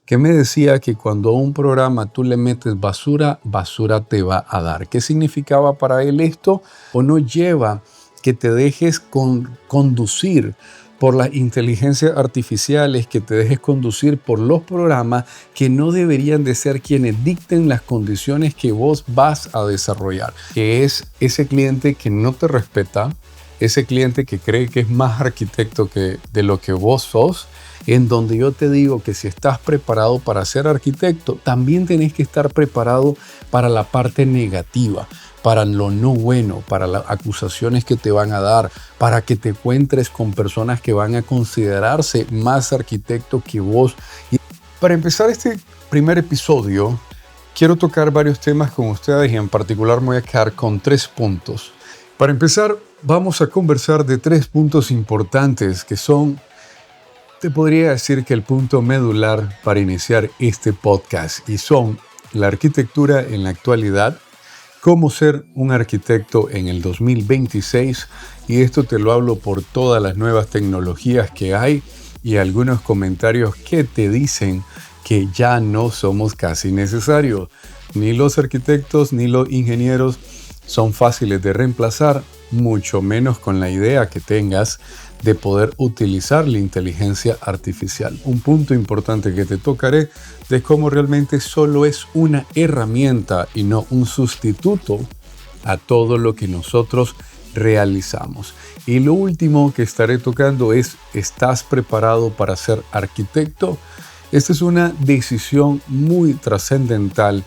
que me decía que cuando a un programa tú le metes basura, basura te va a dar. ¿Qué significaba para él esto? ¿O no lleva que te dejes conducir por las inteligencias artificiales, que te dejes conducir por los programas que no deberían de ser quienes dicten las condiciones que vos vas a desarrollar? Que es ese cliente que no te respeta, ese cliente que cree que es más arquitecto que de lo que vos sos, en donde yo te digo que si estás preparado para ser arquitecto, también tenés que estar preparado para la parte negativa, para lo no bueno, para las acusaciones que te van a dar, para que te encuentres con personas que van a considerarse más arquitecto que vos. Y para empezar este primer episodio, quiero tocar varios temas con ustedes y en particular me voy a quedar con 3 puntos. Para empezar, vamos a conversar de 3 puntos importantes que son, te podría decir que el punto medular para iniciar este podcast, y son la arquitectura en la actualidad, cómo ser un arquitecto en el 2026, y esto te lo hablo por todas las nuevas tecnologías que hay y algunos comentarios que te dicen que ya no somos casi necesarios. Ni los arquitectos ni los ingenieros son fáciles de reemplazar, mucho menos con la idea que tengas de poder utilizar la inteligencia artificial. Un punto importante que te tocaré de cómo realmente solo es una herramienta y no un sustituto a todo lo que nosotros realizamos. Y lo último que estaré tocando es, ¿estás preparado para ser arquitecto? Esta es una decisión muy trascendental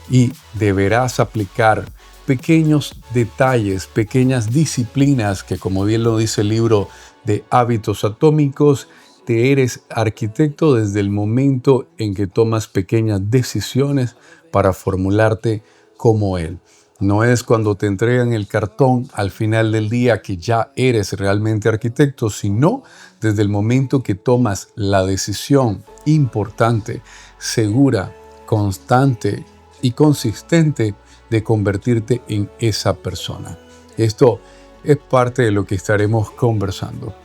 y deberás aplicar pequeños detalles, pequeñas disciplinas que, como bien lo dice el libro de Hábitos Atómicos, te eres arquitecto desde el momento en que tomas pequeñas decisiones para formularte como él. No es cuando te entregan el cartón al final del día que ya eres realmente arquitecto, sino desde el momento que tomas la decisión importante, segura, constante y consistente de convertirte en esa persona. Esto es parte de lo que estaremos conversando.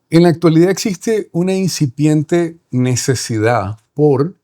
En la actualidad existe una incipiente necesidad por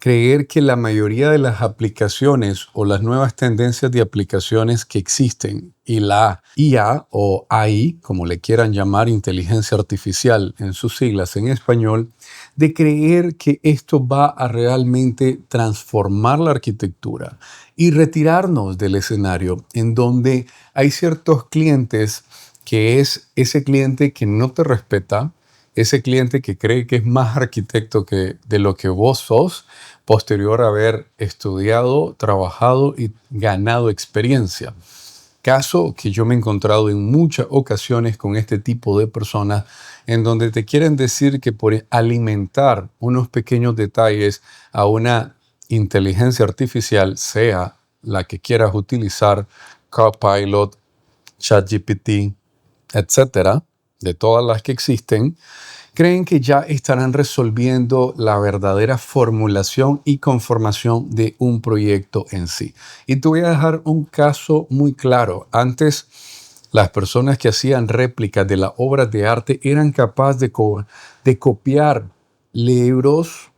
creer que la mayoría de las aplicaciones o las nuevas tendencias de aplicaciones que existen y la IA o AI, como le quieran llamar, inteligencia artificial en sus siglas en español, de creer que esto va a realmente transformar la arquitectura y retirarnos del escenario en donde hay ciertos clientes que es ese cliente que no te respeta, ese cliente que cree que es más arquitecto que de lo que vos sos, posterior a haber estudiado, trabajado y ganado experiencia. Caso que yo me he encontrado en muchas ocasiones con este tipo de personas en donde te quieren decir que por alimentar unos pequeños detalles a una inteligencia artificial, sea la que quieras utilizar, Copilot, ChatGPT, etcétera, de todas las que existen, creen que ya estarán resolviendo la verdadera formulación y conformación de un proyecto en sí. Y te voy a dejar un caso muy claro. Antes, las personas que hacían réplicas de las obras de arte eran capaces de copiar libros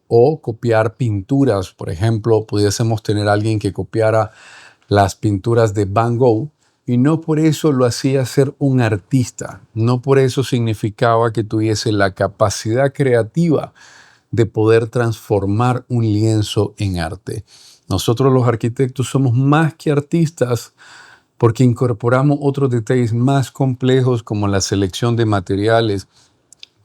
o copiar pinturas. Por ejemplo, pudiésemos tener a alguien que copiara las pinturas de Van Gogh, y no por eso lo hacía ser un artista, no por eso significaba que tuviese la capacidad creativa de poder transformar un lienzo en arte. Nosotros los arquitectos somos más que artistas porque incorporamos otros detalles más complejos como la selección de materiales,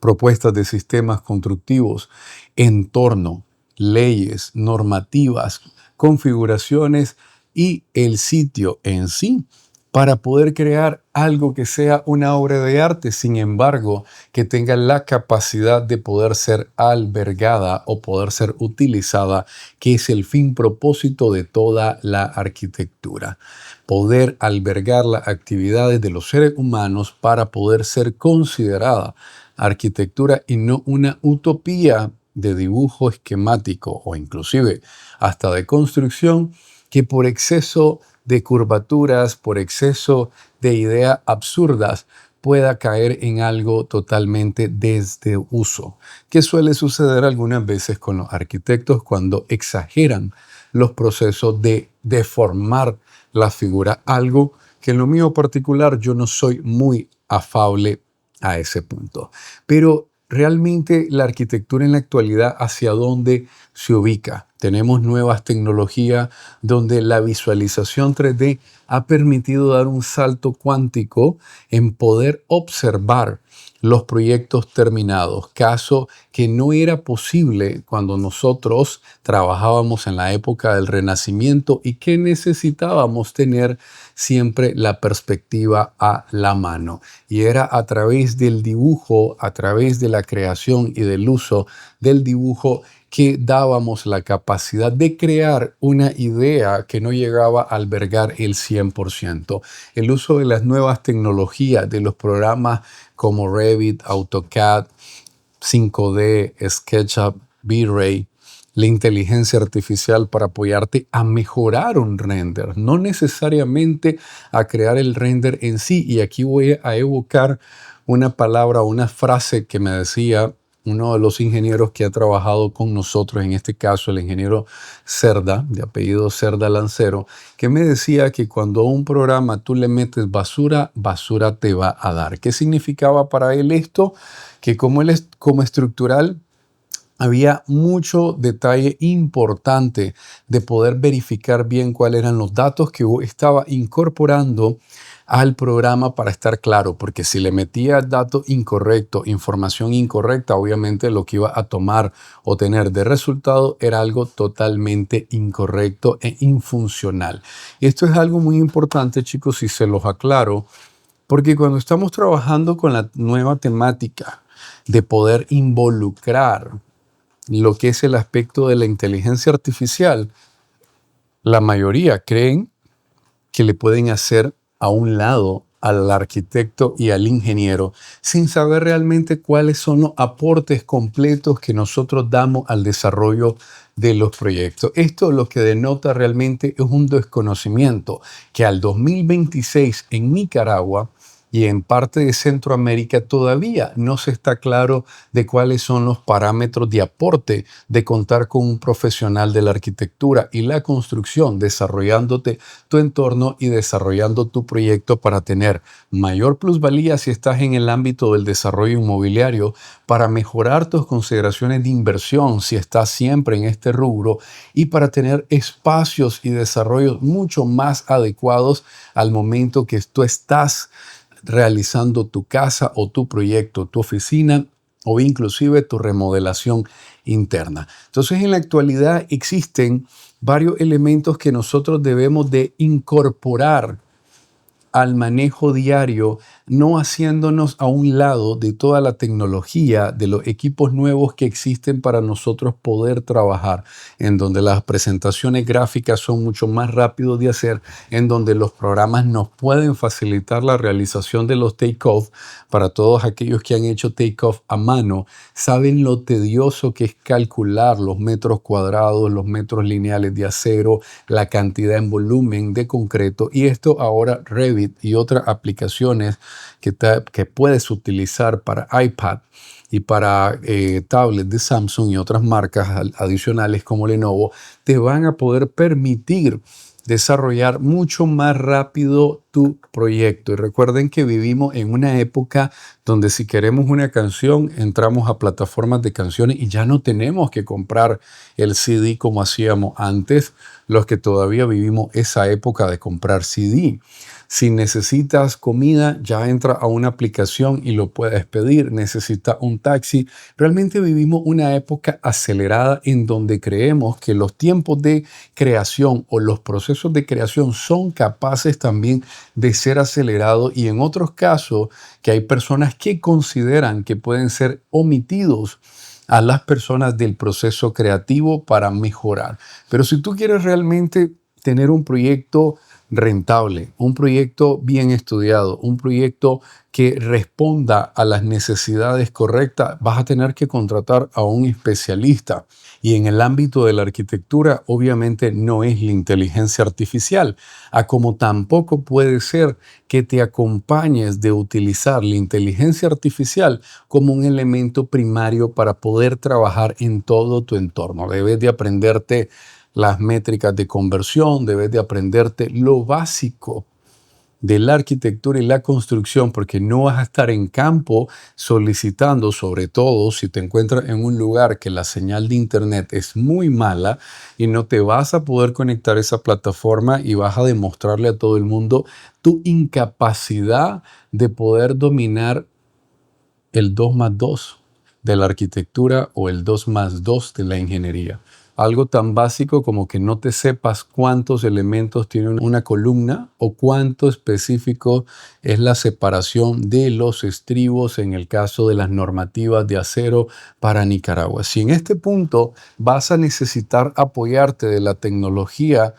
propuestas de sistemas constructivos, entorno, leyes, normativas, configuraciones y el sitio en sí, para poder crear algo que sea una obra de arte, sin embargo, que tenga la capacidad de poder ser albergada o poder ser utilizada, que es el fin propósito de toda la arquitectura. Poder albergar las actividades de los seres humanos para poder ser considerada arquitectura y no una utopía de dibujo esquemático o inclusive hasta de construcción que por exceso de curvaturas, por exceso de ideas absurdas, pueda caer en algo totalmente desuso, que suele suceder algunas veces con los arquitectos cuando exageran los procesos de deformar la figura, algo que en lo mío particular yo no soy muy afable a ese punto. Pero realmente la arquitectura en la actualidad, ¿hacia dónde se ubica? Tenemos nuevas tecnologías donde la visualización 3D ha permitido dar un salto cuántico en poder observar los proyectos terminados, caso que no era posible cuando nosotros trabajábamos en la época del Renacimiento y que necesitábamos tener siempre la perspectiva a la mano. Y era a través del dibujo, a través de la creación y del uso del dibujo que dábamos la capacidad de crear una idea que no llegaba a albergar el 100%. El uso de las nuevas tecnologías, de los programas como Revit, AutoCAD, 5D, SketchUp, V-Ray, la inteligencia artificial para apoyarte a mejorar un render, no necesariamente a crear el render en sí. Y aquí voy a evocar una palabra, una frase que me decía uno de los ingenieros que ha trabajado con nosotros, en este caso el ingeniero Cerda, de apellido Cerda Lancero, que me decía que cuando a un programa tú le metes basura, basura te va a dar. ¿Qué significaba para él esto? Que como él es como estructural, había mucho detalle importante de poder verificar bien cuáles eran los datos que estaba incorporando al programa para estar claro, porque si le metía datos incorrectos, información incorrecta, obviamente lo que iba a tomar o tener de resultado era algo totalmente incorrecto e infuncional. Y esto es algo muy importante, chicos, y se los aclaro, porque cuando estamos trabajando con la nueva temática de poder involucrar lo que es el aspecto de la inteligencia artificial, la mayoría creen que le pueden hacer a un lado al arquitecto y al ingeniero sin saber realmente cuáles son los aportes completos que nosotros damos al desarrollo de los proyectos. Esto lo que denota realmente es un desconocimiento que al 2026 en Nicaragua y en parte de Centroamérica todavía no se está claro de cuáles son los parámetros de aporte de contar con un profesional de la arquitectura y la construcción, desarrollándote tu entorno y desarrollando tu proyecto para tener mayor plusvalía si estás en el ámbito del desarrollo inmobiliario, para mejorar tus consideraciones de inversión si estás siempre en este rubro y para tener espacios y desarrollos mucho más adecuados al momento que tú estás realizando tu casa o tu proyecto, tu oficina o inclusive tu remodelación interna. Entonces, en la actualidad existen varios elementos que nosotros debemos de incorporar al manejo diario, no haciéndonos a un lado de toda la tecnología, de los equipos nuevos que existen para nosotros poder trabajar, en donde las presentaciones gráficas son mucho más rápidos de hacer, en donde los programas nos pueden facilitar la realización de los take-off. Para todos aquellos que han hecho take-off a mano, saben lo tedioso que es calcular los metros cuadrados, los metros lineales de acero, la cantidad en volumen de concreto, y esto ahora Revit y otras aplicaciones que puedes utilizar para iPad y para tablets de Samsung y otras marcas adicionales como Lenovo, te van a poder permitir desarrollar mucho más rápido tu proyecto. Y recuerden que vivimos en una época donde si queremos una canción, entramos a plataformas de canciones y ya no tenemos que comprar el CD como hacíamos antes, los que todavía vivimos esa época de comprar CD. Si necesitas comida, ya entra a una aplicación y lo puedes pedir. Necesitas un taxi. Realmente vivimos una época acelerada en donde creemos que los tiempos de creación o los procesos de creación son capaces también de ser acelerados, y en otros casos que hay personas que consideran que pueden ser omitidos a las personas del proceso creativo para mejorar. Pero si tú quieres realmente tener un proyecto rentable, un proyecto bien estudiado, un proyecto que responda a las necesidades correctas, vas a tener que contratar a un especialista. Y en el ámbito de la arquitectura, obviamente no es la inteligencia artificial, a como tampoco puede ser que te acompañes de utilizar la inteligencia artificial como un elemento primario para poder trabajar en todo tu entorno. Debes de aprenderte las métricas de conversión, debes de aprenderte lo básico de la arquitectura y la construcción, porque no vas a estar en campo solicitando, sobre todo si te encuentras en un lugar que la señal de internet es muy mala y no te vas a poder conectar a esa plataforma y vas a demostrarle a todo el mundo tu incapacidad de poder dominar el 2 más 2 de la arquitectura o el 2 más 2 de la ingeniería. Algo tan básico como que no te sepas cuántos elementos tiene una columna o cuánto específico es la separación de los estribos en el caso de las normativas de acero para Nicaragua. Si en este punto vas a necesitar apoyarte de la tecnología,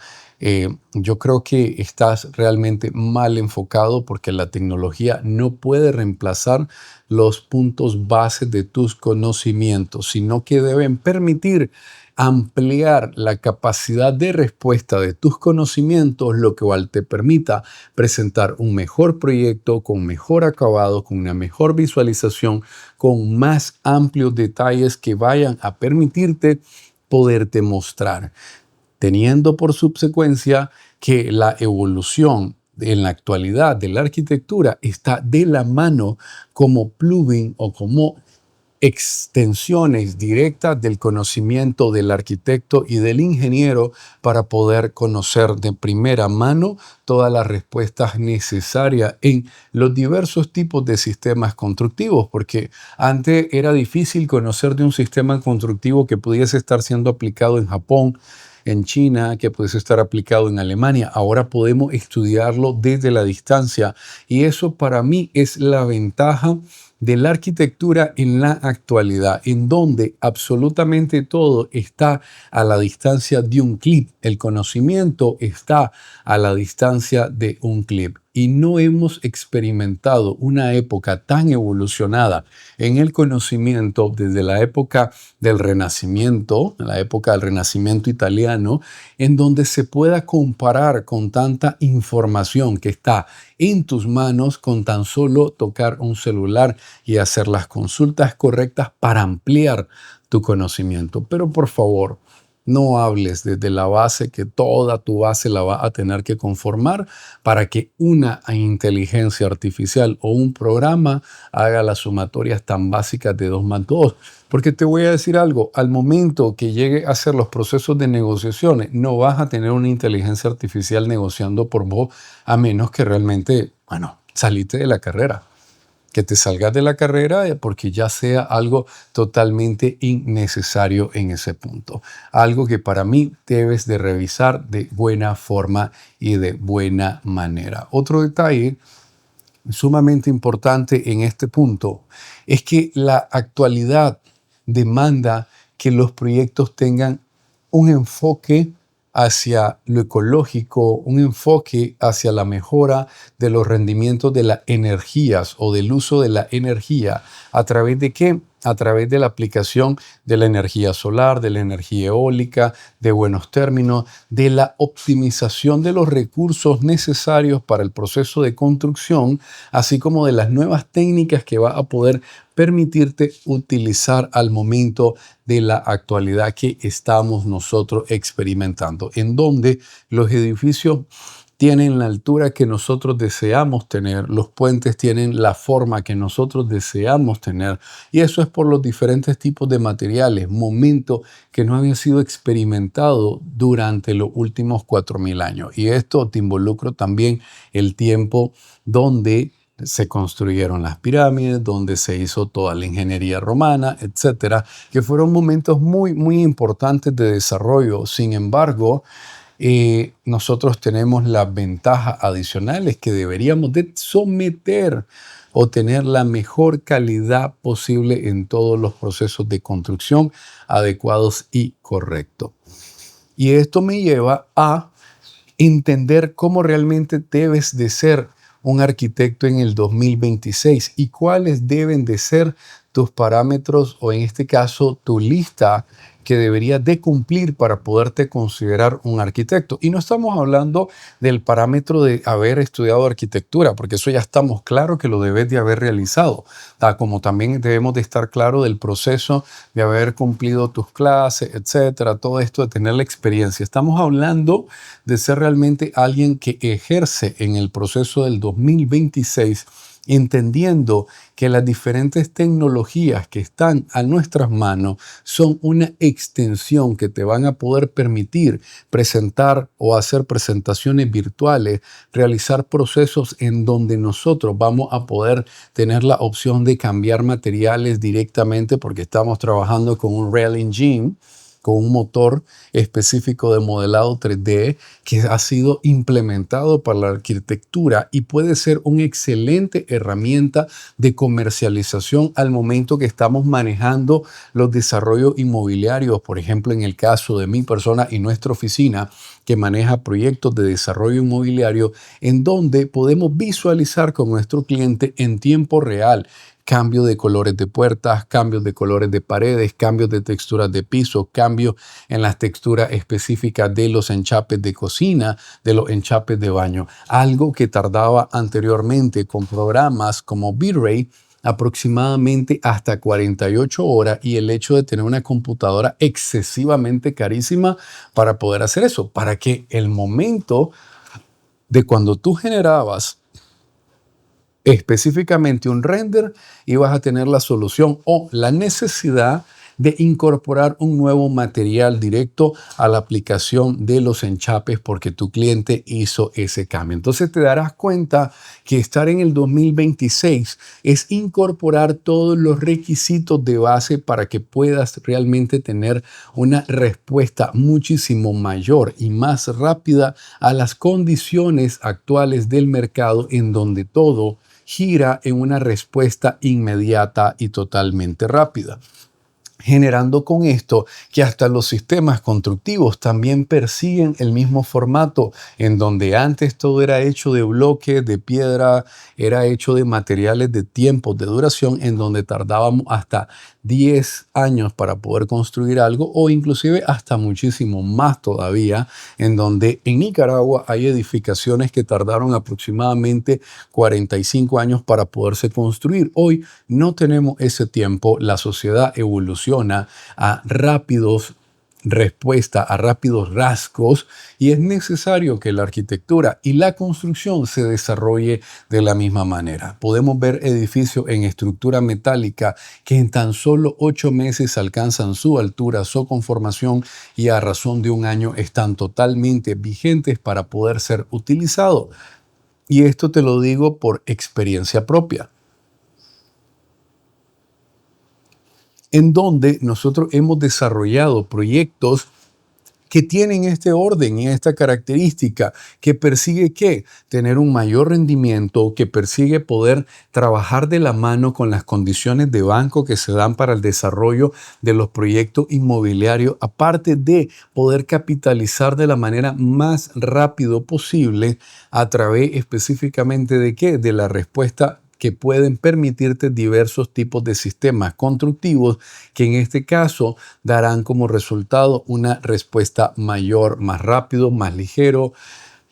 yo creo que estás realmente mal enfocado porque la tecnología no puede reemplazar los puntos base de tus conocimientos, sino que deben permitir ampliar la capacidad de respuesta de tus conocimientos, lo que te permita presentar un mejor proyecto con mejor acabado, con una mejor visualización, con más amplios detalles que vayan a permitirte poderte mostrar, teniendo por subsecuencia que la evolución en la actualidad de la arquitectura está de la mano como plugin o como extensiones directas del conocimiento del arquitecto y del ingeniero para poder conocer de primera mano todas las respuestas necesarias en los diversos tipos de sistemas constructivos, porque antes era difícil conocer de un sistema constructivo que pudiese estar siendo aplicado en Japón, en China, que pudiese estar aplicado en Alemania. Ahora podemos estudiarlo desde la distancia y eso para mí es la ventaja de la arquitectura en la actualidad, en donde absolutamente todo está a la distancia de un clic. El conocimiento está a la distancia de un clic. Y no hemos experimentado una época tan evolucionada en el conocimiento desde la época del Renacimiento, la época del Renacimiento italiano, en donde se pueda comparar con tanta información que está en tus manos con tan solo tocar un celular y hacer las consultas correctas para ampliar tu conocimiento. Pero por favor, no hables desde la base que toda tu base la va a tener que conformar para que una inteligencia artificial o un programa haga las sumatorias tan básicas de 2 más 2. Porque te voy a decir algo, al momento que llegue a hacer los procesos de negociaciones, no vas a tener una inteligencia artificial negociando por vos, a menos que realmente, salite de la carrera. Que te salgas de la carrera porque ya sea algo totalmente innecesario en ese punto. Algo que para mí debes de revisar de buena forma y de buena manera. Otro detalle sumamente importante en este punto es que la actualidad demanda que los proyectos tengan un enfoque hacia lo ecológico, un enfoque hacia la mejora de los rendimientos de las energías o del uso de la energía. ¿A través de qué? A través de la aplicación de la energía solar, de la energía eólica, de buenos términos, de la optimización de los recursos necesarios para el proceso de construcción, así como de las nuevas técnicas que va a poder permitirte utilizar al momento de la actualidad que estamos nosotros experimentando, en donde los edificios tienen la altura que nosotros deseamos tener, los puentes tienen la forma que nosotros deseamos tener, y eso es por los diferentes tipos de materiales, momento que no había sido experimentado durante los últimos 4.000 años. Y esto te involucra también el tiempo donde se construyeron las pirámides, donde se hizo toda la ingeniería romana, etcétera, que fueron momentos muy, muy importantes de desarrollo. Sin embargo, nosotros tenemos las ventajas adicionales que deberíamos de someter o tener la mejor calidad posible en todos los procesos de construcción adecuados y correctos. Y esto me lleva a entender cómo realmente debes de ser un arquitecto en el 2026 y cuáles deben de ser tus parámetros o en este caso tu lista que deberías de cumplir para poderte considerar un arquitecto. Y no estamos hablando del parámetro de haber estudiado arquitectura, porque eso ya estamos claro que lo debes de haber realizado, como también debemos de estar claro del proceso de haber cumplido tus clases, etcétera, todo esto de tener la experiencia. Estamos hablando de ser realmente alguien que ejerce en el proceso del 2026, entendiendo que las diferentes tecnologías que están a nuestras manos son una extensión que te van a poder permitir presentar o hacer presentaciones virtuales, realizar procesos en donde nosotros vamos a poder tener la opción de cambiar materiales directamente porque estamos trabajando con un Real Engine, con un motor específico de modelado 3D que ha sido implementado para la arquitectura y puede ser una excelente herramienta de comercialización al momento que estamos manejando los desarrollos inmobiliarios. Por ejemplo, en el caso de mi persona y nuestra oficina que maneja proyectos de desarrollo inmobiliario en donde podemos visualizar con nuestro cliente en tiempo real cambio de colores de puertas, cambios de colores de paredes, cambios de texturas de piso, cambios en las texturas específicas de los enchapes de cocina, de los enchapes de baño. Algo que tardaba anteriormente con programas como V-Ray aproximadamente hasta 48 horas y el hecho de tener una computadora excesivamente carísima para poder hacer eso, para que el momento de cuando tú generabas específicamente un render y vas a tener la solución o la necesidad de incorporar un nuevo material directo a la aplicación de los enchapes porque tu cliente hizo ese cambio. Entonces te darás cuenta que estar en el 2026 es incorporar todos los requisitos de base para que puedas realmente tener una respuesta muchísimo mayor y más rápida a las condiciones actuales del mercado en donde todo gira en una respuesta inmediata y totalmente rápida, generando con esto que hasta los sistemas constructivos también persiguen el mismo formato, en donde antes todo era hecho de bloques, de piedra, era hecho de materiales de tiempos de duración, en donde tardábamos hasta 10 años para poder construir algo o inclusive hasta muchísimo más todavía, en donde en Nicaragua hay edificaciones que tardaron aproximadamente 45 años para poderse construir. Hoy no tenemos ese tiempo, la sociedad evoluciona a rápidos respuesta a rápidos rasgos y es necesario que la arquitectura y la construcción se desarrolle de la misma manera. Podemos ver edificios en estructura metálica que en tan solo 8 meses alcanzan su altura, su conformación y a razón de un año están totalmente vigentes para poder ser utilizados. Y esto te lo digo por experiencia propia, en donde nosotros hemos desarrollado proyectos que tienen este orden y esta característica, que persigue ¿qué? Tener un mayor rendimiento, que persigue poder trabajar de la mano con las condiciones de banco que se dan para el desarrollo de los proyectos inmobiliarios, aparte de poder capitalizar de la manera más rápido posible a través específicamente de ¿qué? De la respuesta que pueden permitirte diversos tipos de sistemas constructivos que en este caso darán como resultado una respuesta mayor, más rápido, más ligero,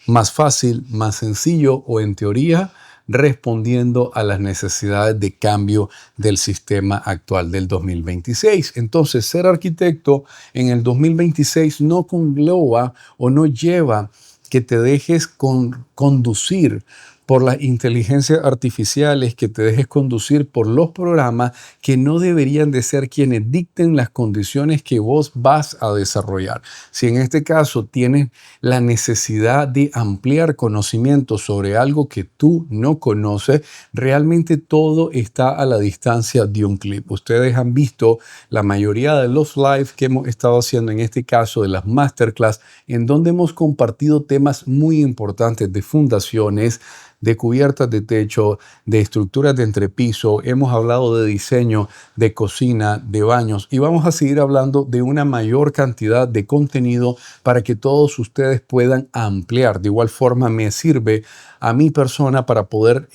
más fácil, más sencillo o en teoría respondiendo a las necesidades de cambio del sistema actual del 2026. Entonces, ser arquitecto en el 2026 no engloba o no lleva que te dejes conducir por las inteligencias artificiales, que te dejes conducir por los programas que no deberían de ser quienes dicten las condiciones que vos vas a desarrollar. Si en este caso tienes la necesidad de ampliar conocimiento sobre algo que tú no conoces, realmente todo está a la distancia de un clic. Ustedes han visto la mayoría de los live que hemos estado haciendo, en este caso de las masterclass, en donde hemos compartido temas muy importantes de fundaciones, de cubiertas de techo, de estructuras de entrepiso, hemos hablado de diseño, de cocina, de baños y vamos a seguir hablando de una mayor cantidad de contenido para que todos ustedes puedan ampliar. De igual forma me sirve a mi persona para poder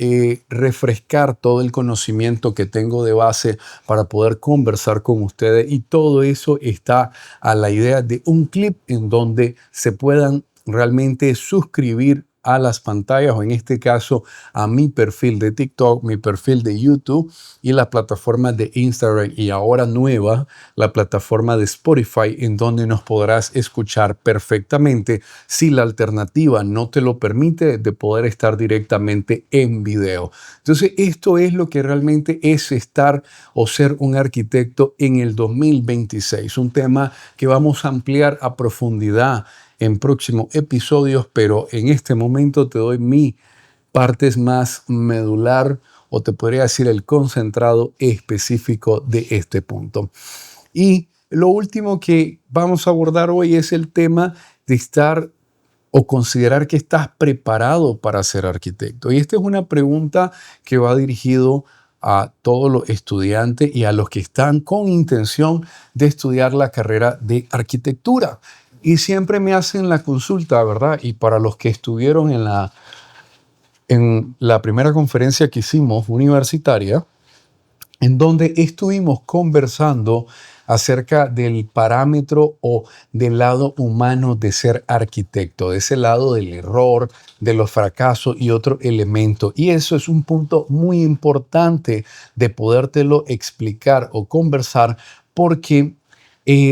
refrescar todo el conocimiento que tengo de base para poder conversar con ustedes y todo eso está a la idea de un clip en donde se puedan realmente suscribir a las pantallas o en este caso a mi perfil de TikTok, mi perfil de YouTube y las plataformas de Instagram y ahora nueva, la plataforma de Spotify en donde nos podrás escuchar perfectamente si la alternativa no te lo permite de poder estar directamente en video. Entonces esto es lo que realmente es estar o ser un arquitecto en el 2026, un tema que vamos a ampliar a profundidad en próximos episodios, pero en este momento te doy mi partes más medular o te podría decir el concentrado específico de este punto. Y lo último que vamos a abordar hoy es el tema de estar o considerar que estás preparado para ser arquitecto. Y esta es una pregunta que va dirigido a todos los estudiantes y a los que están con intención de estudiar la carrera de arquitectura. Y siempre me hacen la consulta, ¿verdad? Y para los que estuvieron en la primera conferencia que hicimos universitaria, en donde estuvimos conversando acerca del parámetro o del lado humano de ser arquitecto, de ese lado del error, de los fracasos y otro elemento. Y eso es un punto muy importante de podértelo explicar o conversar porque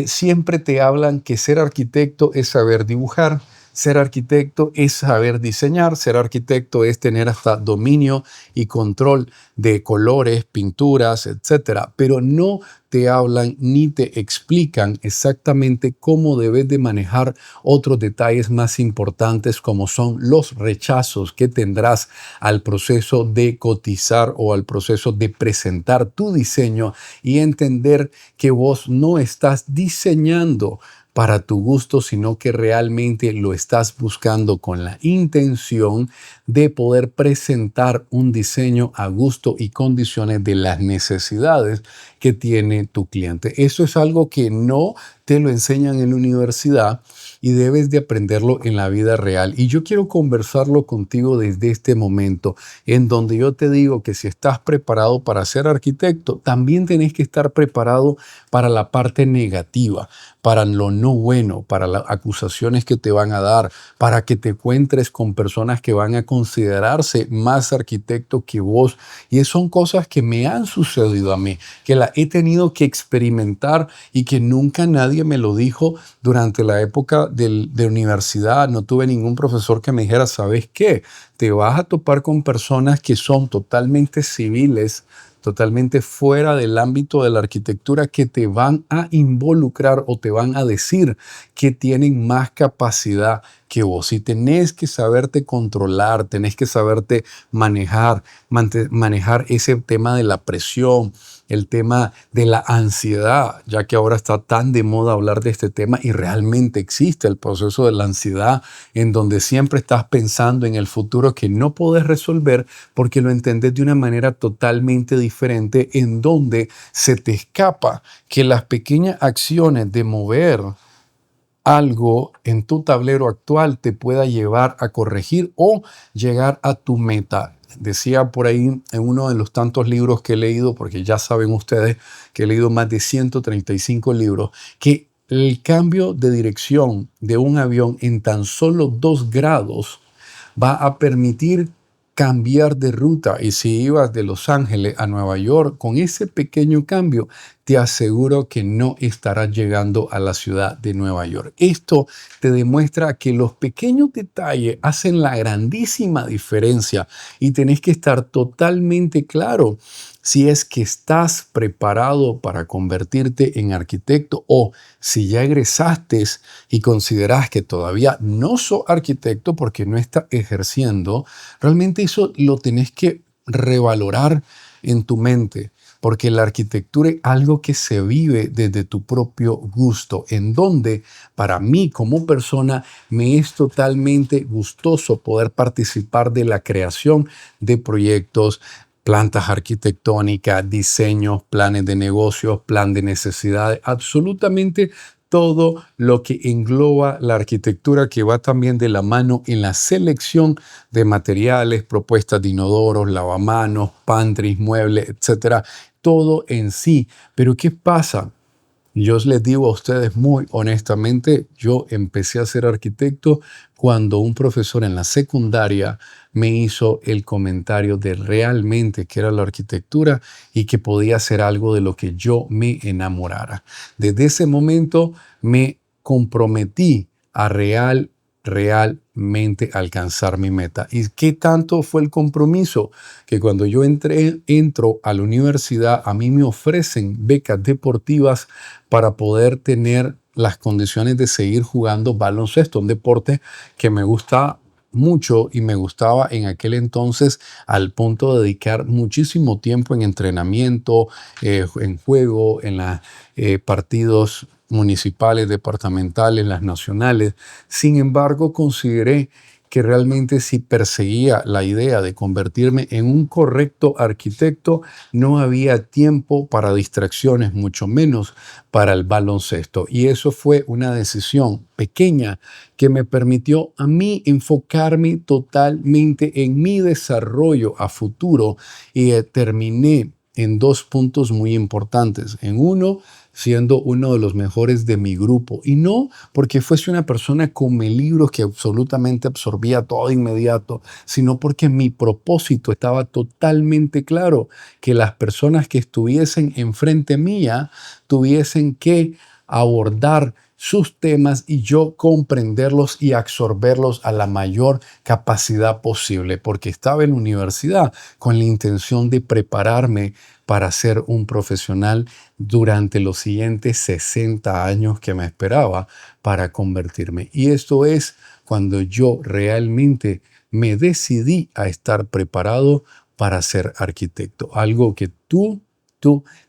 siempre te hablan que ser arquitecto es saber dibujar, ser arquitecto es saber diseñar, ser arquitecto es tener hasta dominio y control de colores, pinturas, etcétera, pero no te hablan ni te explican exactamente cómo debes de manejar otros detalles más importantes como son los rechazos que tendrás al proceso de cotizar o al proceso de presentar tu diseño y entender que vos no estás diseñando para tu gusto, sino que realmente lo estás buscando con la intención de poder presentar un diseño a gusto y condiciones de las necesidades que tiene tu cliente. Eso es algo que no te lo enseñan en la universidad y debes de aprenderlo en la vida real. Y yo quiero conversarlo contigo desde este momento, en donde yo te digo que si estás preparado para ser arquitecto, también tenés que estar preparado para la parte negativa, para lo no bueno, para las acusaciones que te van a dar, para que te encuentres con personas que van a considerarse más arquitectos que vos. Y son cosas que me han sucedido a mí, que las he tenido que experimentar y que nunca nadie me lo dijo durante la época de universidad. No tuve ningún profesor que me dijera, ¿sabes qué? Te vas a topar con personas que son totalmente civiles, totalmente fuera del ámbito de la arquitectura, que te van a involucrar o te van a decir que tienen más capacidad que vos. Y tenés que saberte controlar, tenés que saberte manejar ese tema de la presión, el tema de la ansiedad, ya que ahora está tan de moda hablar de este tema y realmente existe el proceso de la ansiedad en donde siempre estás pensando en el futuro que no podés resolver porque lo entendés de una manera totalmente diferente, en donde se te escapa que las pequeñas acciones de mover algo en tu tablero actual te pueda llevar a corregir o llegar a tu meta. Decía por ahí en uno de los tantos libros que he leído, porque ya saben ustedes que he leído más de 135 libros, que el cambio de dirección de un avión en tan solo 2 grados va a permitir cambiar de ruta. Y si ibas de Los Ángeles a Nueva York, con ese pequeño cambio, te aseguro que no estarás llegando a la ciudad de Nueva York. Esto te demuestra que los pequeños detalles hacen la grandísima diferencia y tenés que estar totalmente claro si es que estás preparado para convertirte en arquitecto o si ya egresaste y consideras que todavía no sos arquitecto porque no estás ejerciendo. Realmente eso lo tenés que revalorar en tu mente. porque la arquitectura es algo que se vive desde tu propio gusto, en donde para mí como persona me es totalmente gustoso poder participar de la creación de proyectos, plantas arquitectónicas, diseños, planes de negocios, plan de necesidades, absolutamente todo lo que engloba la arquitectura, que va también de la mano en la selección de materiales, propuestas de inodoros, lavamanos, pantries, muebles, etcétera, todo en sí. Pero ¿qué pasa? Yo les digo a ustedes muy honestamente, yo empecé a ser arquitecto cuando un profesor en la secundaria me hizo el comentario de realmente qué era la arquitectura y que podía ser algo de lo que yo me enamorara. Desde ese momento me comprometí a realmente alcanzar mi meta. ¿Y qué tanto fue el compromiso? Que cuando yo entro a la universidad, a mí me ofrecen becas deportivas para poder tener las condiciones de seguir jugando baloncesto, un deporte que me gusta mucho y me gustaba en aquel entonces al punto de dedicar muchísimo tiempo en entrenamiento, en juego, en los partidos municipales, departamentales, las nacionales. Sin embargo, consideré que realmente si perseguía la idea de convertirme en un correcto arquitecto, no había tiempo para distracciones, mucho menos para el baloncesto. Y eso fue una decisión pequeña que me permitió a mí enfocarme totalmente en mi desarrollo a futuro y terminé en dos puntos muy importantes. En uno, siendo uno de los mejores de mi grupo. Y no porque fuese una persona come libros que absolutamente absorbía todo de inmediato, sino porque mi propósito estaba totalmente claro, que las personas que estuviesen enfrente mía tuviesen que abordar sus temas y yo comprenderlos y absorberlos a la mayor capacidad posible, porque estaba en la universidad con la intención de prepararme para ser un profesional durante los siguientes 60 años que me esperaba para convertirme. Y esto es cuando yo realmente me decidí a estar preparado para ser arquitecto, algo que tú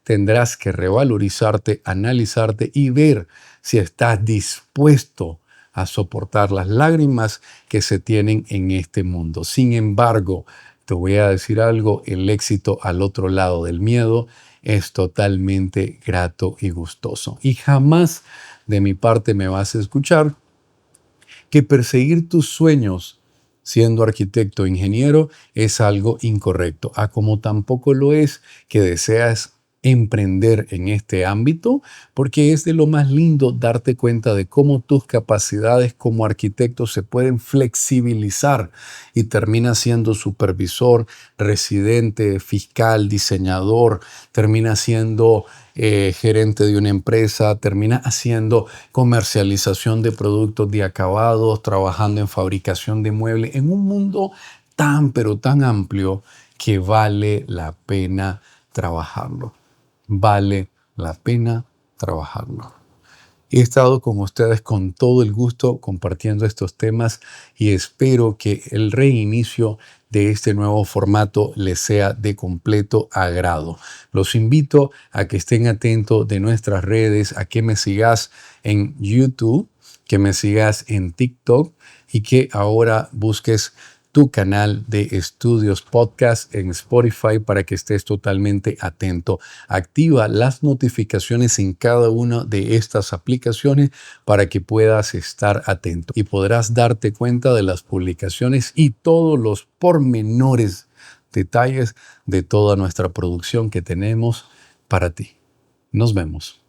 tendrás que revalorizarte, analizarte y ver si estás dispuesto a soportar las lágrimas que se tienen en este mundo. Sin embargo, te voy a decir algo, el éxito al otro lado del miedo es totalmente grato y gustoso. Y jamás de mi parte me vas a escuchar que perseguir tus sueños siendo arquitecto o ingeniero es algo incorrecto, como tampoco lo es que deseas emprender en este ámbito, porque es de lo más lindo darte cuenta de cómo tus capacidades como arquitecto se pueden flexibilizar y terminas siendo supervisor, residente, fiscal, diseñador, terminas siendo gerente de una empresa, termina haciendo comercialización de productos de acabados, trabajando en fabricación de muebles, en un mundo tan pero tan amplio que vale la pena trabajarlo. Vale la pena trabajarlo. He estado con ustedes con todo el gusto compartiendo estos temas y espero que el reinicio de este nuevo formato les sea de completo agrado. Los invito a que estén atentos de nuestras redes, a que me sigas en YouTube, que me sigas en TikTok y que ahora busques tu canal de estudios podcast en Spotify para que estés totalmente atento. Activa las notificaciones en cada una de estas aplicaciones para que puedas estar atento y podrás darte cuenta de las publicaciones y todos los pormenores, detalles de toda nuestra producción que tenemos para ti. Nos vemos.